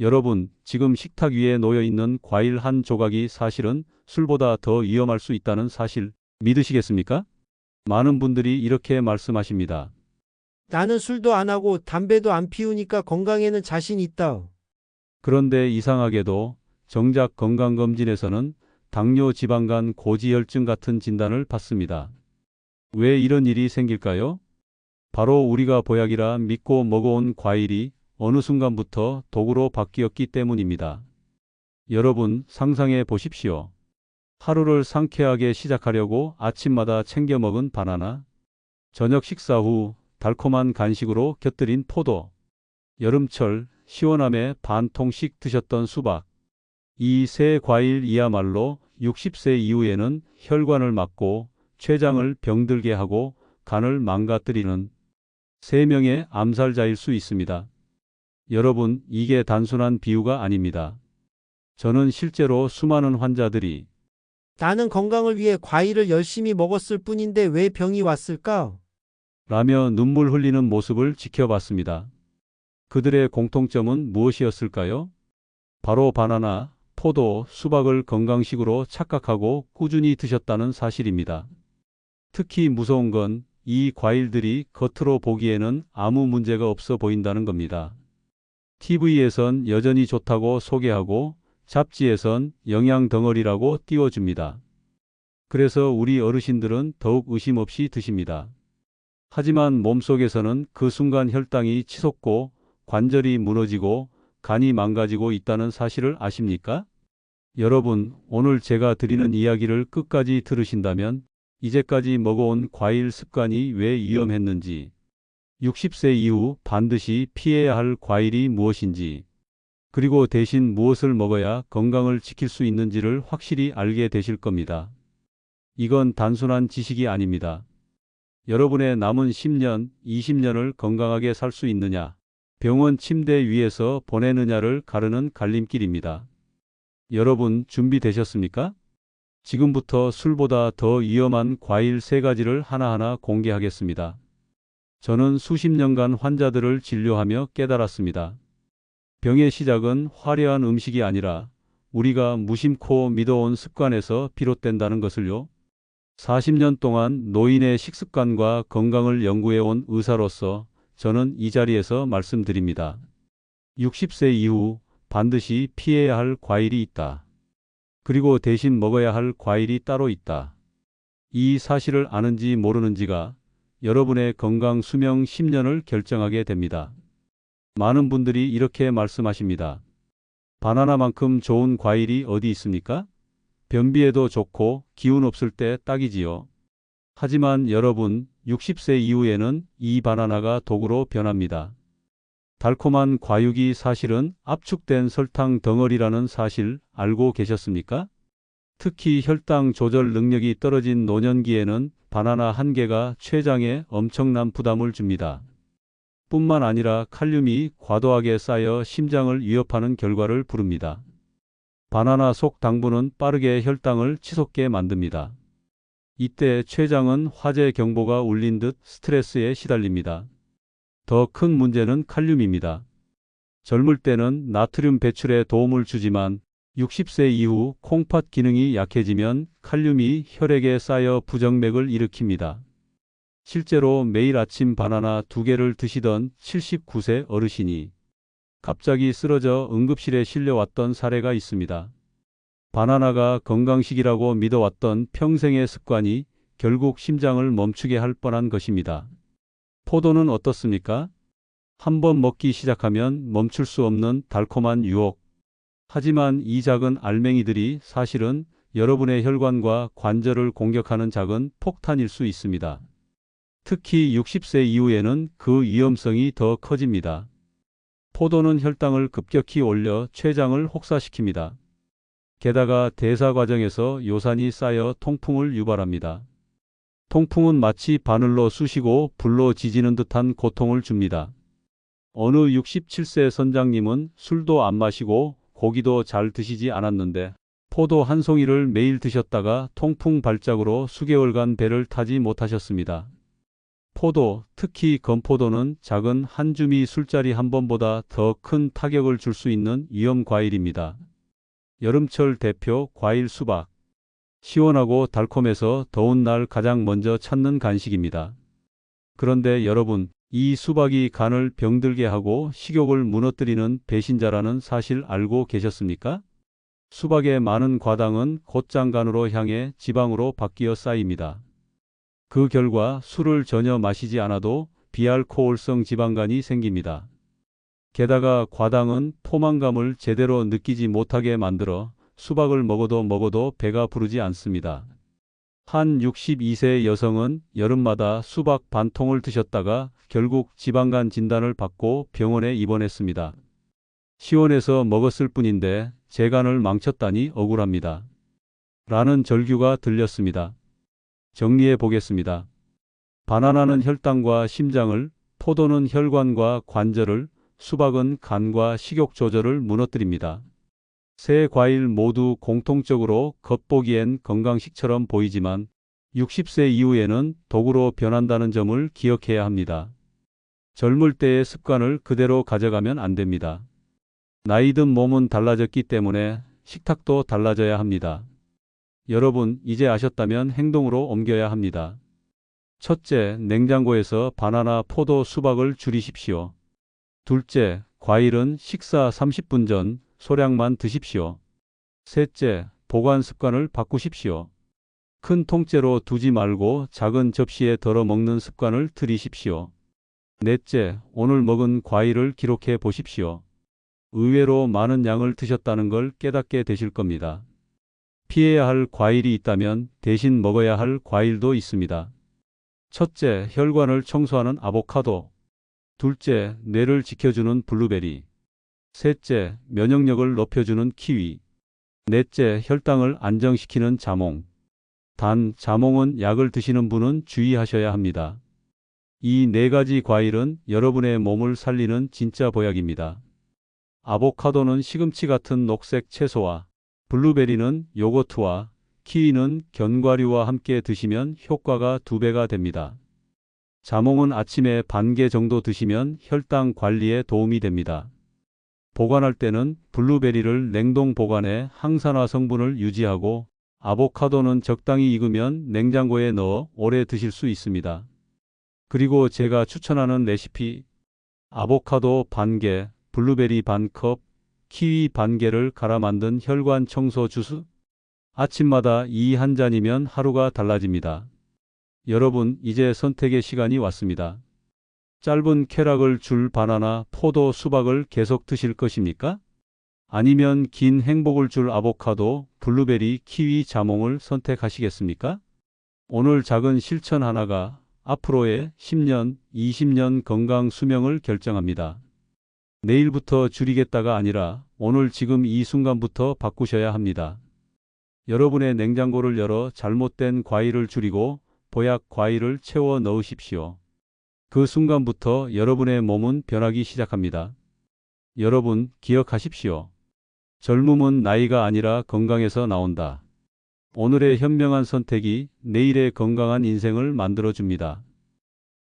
여러분, 지금 식탁 위에 놓여 있는 과일 한 조각이 사실은 술보다 더 위험할 수 있다는 사실 믿으시겠습니까? 많은 분들이 이렇게 말씀하십니다. 나는 술도 안 하고 담배도 안 피우니까 건강에는 자신 있다. 그런데 이상하게도 정작 건강검진에서는 당뇨, 지방간, 고지혈증 같은 진단을 받습니다. 왜 이런 일이 생길까요? 바로 우리가 보약이라 믿고 먹어온 과일이 어느 순간부터 독으로 바뀌었기 때문입니다. 여러분, 상상해 보십시오. 하루를 상쾌하게 시작하려고 아침마다 챙겨 먹은 바나나, 저녁 식사 후 달콤한 간식으로 곁들인 포도, 여름철 시원함에 반 통씩 드셨던 수박. 이 세 과일이야말로 60세 이후에는 혈관을 막고 췌장을 병들게 하고 간을 망가뜨리는 세 명의 암살자일 수 있습니다. 여러분, 이게 단순한 비유가 아닙니다. 저는 실제로 수많은 환자들이 나는 건강을 위해 과일을 열심히 먹었을 뿐인데 왜 병이 왔을까? 라며 눈물 흘리는 모습을 지켜봤습니다. 그들의 공통점은 무엇이었을까요? 바로 바나나, 포도, 수박을 건강식으로 착각하고 꾸준히 드셨다는 사실입니다. 특히 무서운 건 이 과일들이 겉으로 보기에는 아무 문제가 없어 보인다는 겁니다. TV에선 여전히 좋다고 소개하고 잡지에선 영양 덩어리라고 띄워줍니다. 그래서 우리 어르신들은 더욱 의심 없이 드십니다. 하지만 몸속에서는 그 순간 혈당이 치솟고 관절이 무너지고 간이 망가지고 있다는 사실을 아십니까? 여러분, 오늘 제가 드리는 이야기를 끝까지 들으신다면 이제까지 먹어온 과일 습관이 왜 위험했는지, 60세 이후 반드시 피해야 할 과일이 무엇인지, 그리고 대신 무엇을 먹어야 건강을 지킬 수 있는지를 확실히 알게 되실 겁니다. 이건 단순한 지식이 아닙니다. 여러분의 남은 10년, 20년을 건강하게 살 수 있느냐, 병원 침대 위에서 보내느냐를 가르는 갈림길입니다. 여러분, 준비되셨습니까? 지금부터 술보다 더 위험한 과일 3가지를 하나하나 공개하겠습니다. 저는 수십 년간 환자들을 진료하며 깨달았습니다. 병의 시작은 화려한 음식이 아니라 우리가 무심코 믿어온 습관에서 비롯된다는 것을요. 40년 동안 노인의 식습관과 건강을 연구해온 의사로서 저는 이 자리에서 말씀드립니다. 60세 이후 반드시 피해야 할 과일이 있다. 그리고 대신 먹어야 할 과일이 따로 있다. 이 사실을 아는지 모르는지가 여러분의 건강 수명 10년을 결정하게 됩니다. 많은 분들이 이렇게 말씀하십니다. 바나나만큼 좋은 과일이 어디 있습니까? 변비에도 좋고 기운 없을 때 딱이지요. 하지만 여러분, 60세 이후에는 이 바나나가 독으로 변합니다. 달콤한 과육이 사실은 압축된 설탕 덩어리라는 사실 알고 계셨습니까? 특히 혈당 조절 능력이 떨어진 노년기에는 바나나 한 개가 췌장에 엄청난 부담을 줍니다. 뿐만 아니라 칼륨이 과도하게 쌓여 심장을 위협하는 결과를 부릅니다. 바나나 속 당분은 빠르게 혈당을 치솟게 만듭니다. 이때 췌장은 화재 경보가 울린 듯 스트레스에 시달립니다. 더 큰 문제는 칼륨입니다. 젊을 때는 나트륨 배출에 도움을 주지만 60세 이후 콩팥 기능이 약해지면 칼륨이 혈액에 쌓여 부정맥을 일으킵니다. 실제로 매일 아침 바나나 2개를 드시던 79세 어르신이 갑자기 쓰러져 응급실에 실려왔던 사례가 있습니다. 바나나가 건강식이라고 믿어왔던 평생의 습관이 결국 심장을 멈추게 할 뻔한 것입니다. 포도는 어떻습니까? 한번 먹기 시작하면 멈출 수 없는 달콤한 유혹. 하지만 이 작은 알맹이들이 사실은 여러분의 혈관과 관절을 공격하는 작은 폭탄일 수 있습니다. 특히 60세 이후에는 그 위험성이 더 커집니다. 포도는 혈당을 급격히 올려 췌장을 혹사시킵니다. 게다가 대사 과정에서 요산이 쌓여 통풍을 유발합니다. 통풍은 마치 바늘로 쑤시고 불로 지지는 듯한 고통을 줍니다. 어느 67세 선장님은 술도 안 마시고 고기도 잘 드시지 않았는데 포도 한 송이를 매일 드셨다가 통풍 발작으로 수개월간 배를 타지 못하셨습니다. 포도, 특히 건포도는 작은 한 줌이 술자리 한 번보다 더 큰 타격을 줄 수 있는 위험 과일입니다. 여름철 대표 과일 수박. 시원하고 달콤해서 더운 날 가장 먼저 찾는 간식입니다. 그런데 여러분, 이 수박이 간을 병들게 하고 식욕을 무너뜨리는 배신자라는 사실 알고 계셨습니까? 수박의 많은 과당은 곧장 간으로 향해 지방으로 바뀌어 쌓입니다. 그 결과 술을 전혀 마시지 않아도 비알코올성 지방간이 생깁니다. 게다가 과당은 포만감을 제대로 느끼지 못하게 만들어 수박을 먹어도 배가 부르지 않습니다. 한 62세 여성은 여름마다 수박 반 통을 드셨다가 결국 지방간 진단을 받고 병원에 입원했습니다. 시원해서 먹었을 뿐인데 제 간을 망쳤다니 억울합니다. 라는 절규가 들렸습니다. 정리해 보겠습니다. 바나나는 혈당과 심장을, 포도는 혈관과 관절을, 수박은 간과 식욕 조절을 무너뜨립니다. 세 과일 모두 공통적으로 겉보기엔 건강식처럼 보이지만 60세 이후에는 독으로 변한다는 점을 기억해야 합니다. 젊을 때의 습관을 그대로 가져가면 안 됩니다. 나이 든 몸은 달라졌기 때문에 식탁도 달라져야 합니다. 여러분, 이제 아셨다면 행동으로 옮겨야 합니다. 첫째, 냉장고에서 바나나, 포도, 수박을 줄이십시오. 둘째, 과일은 식사 30분 전 소량만 드십시오. 셋째, 보관 습관을 바꾸십시오. 큰 통째로 두지 말고 작은 접시에 덜어 먹는 습관을 들이십시오. 넷째, 오늘 먹은 과일을 기록해 보십시오. 의외로 많은 양을 드셨다는 걸 깨닫게 되실 겁니다. 피해야 할 과일이 있다면 대신 먹어야 할 과일도 있습니다. 첫째, 혈관을 청소하는 아보카도. 둘째, 뇌를 지켜주는 블루베리. 셋째, 면역력을 높여주는 키위. 넷째, 혈당을 안정시키는 자몽. 단, 자몽은 약을 드시는 분은 주의하셔야 합니다. 이 네 가지 과일은 여러분의 몸을 살리는 진짜 보약입니다. 아보카도는 시금치 같은 녹색 채소와, 블루베리는 요거트와, 키위는 견과류와 함께 드시면 효과가 2배가 됩니다. 자몽은 아침에 반 개 정도 드시면 혈당 관리에 도움이 됩니다. 보관할 때는 블루베리를 냉동 보관해 항산화 성분을 유지하고 아보카도는 적당히 익으면 냉장고에 넣어 오래 드실 수 있습니다. 그리고 제가 추천하는 레시피, 아보카도 반 개, 블루베리 반 컵, 키위 반 개를 갈아 만든 혈관 청소 주스. 아침마다 이 한 잔이면 하루가 달라집니다. 여러분, 이제 선택의 시간이 왔습니다. 짧은 쾌락을 줄 바나나, 포도, 수박을 계속 드실 것입니까? 아니면 긴 행복을 줄 아보카도, 블루베리, 키위, 자몽을 선택하시겠습니까? 오늘 작은 실천 하나가 앞으로의 10년, 20년 건강 수명을 결정합니다. 내일부터 줄이겠다가 아니라 오늘 지금 이 순간부터 바꾸셔야 합니다. 여러분의 냉장고를 열어 잘못된 과일을 줄이고 보약 과일을 채워 넣으십시오. 그 순간부터 여러분의 몸은 변하기 시작합니다. 여러분, 기억하십시오. 젊음은 나이가 아니라 건강에서 나온다. 오늘의 현명한 선택이 내일의 건강한 인생을 만들어줍니다.